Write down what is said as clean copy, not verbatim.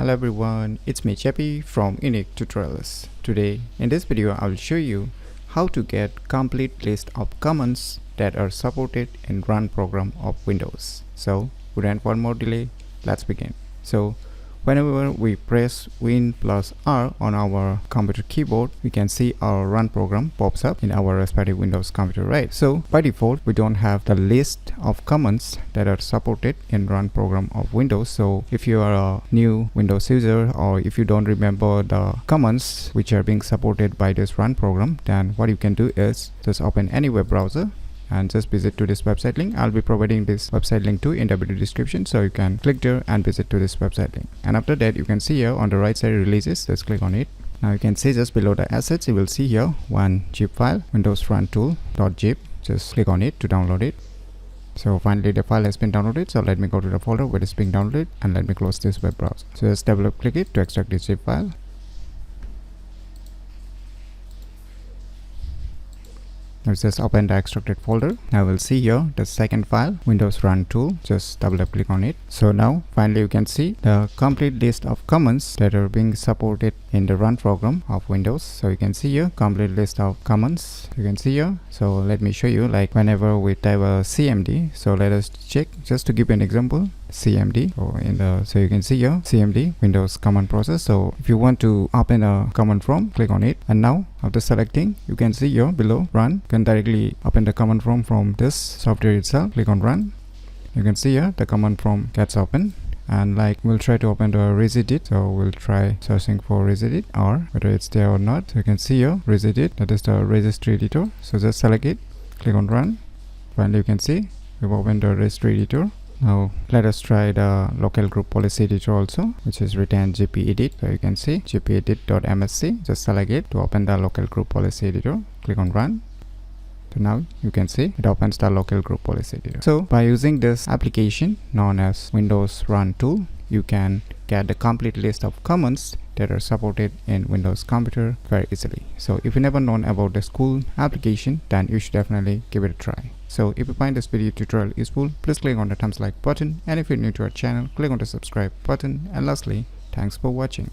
Hello everyone, it's me Chappy from UniqueTutorials. Today in this video I will show you how to get complete list of commands that are supported in run program of Windows. So without one more delay, let's begin. So whenever we press Win plus R on our computer keyboard, we can see our run program pops up in our respective Windows computer, right? So by default, we don't have the list of commands that are supported in run program of Windows. So if you are a new Windows user, or if you don't remember the commands which are being supported by this run program, then what you can do is just open any web browser and just visit to this website link. I'll be providing this website link too in the video description, so you can click there and visit to this website link. And after that, you can see here on the right side releases, just click on it. Now you can see just below the assets, you will see here one zip file, Windows Run Tool.zip. Just click on it to download it. So finally the file has been downloaded, so let me go to the folder where it's being downloaded and let me close this web browser. So just double click it to extract this zip file. Let's just open the extracted folder. Now we'll see here the second file, Windows Run Tool. Just double click on it. So now finally you can see the complete list of commands that are being supported in the run program of Windows. So you can see here complete list of commands. You can see here. So let me show you, like whenever we type a CMD. So let us check just to give you an example. CMD, so you can see here CMD, Windows command process. So if you want to open a command prompt, click on it, and now after selecting, you can see here below run, you can directly open the command prompt from this software itself. Click on run. You can see here the command prompt gets open, and like we'll try to open the regedit. So we'll try searching for regedit or whether it's there or not. So you can see here regedit, that is the registry editor. So just select it, click on run. Finally you can see we've opened the registry editor. Now let us try the local group policy editor also, which is written gpedit. So you can see gpedit.msc. Just select it to open the local group policy editor. Click on run. So now you can see it opens the local group policy editor. So by using this application known as Windows Run Tool, you can get the complete list of commands that are supported in Windows computer very easily. So if you never known about this cool application, then you should definitely give it a try. So if you find this video tutorial useful, please click on the thumbs like button, and if you're new to our channel, click on the subscribe button, and lastly, thanks for watching.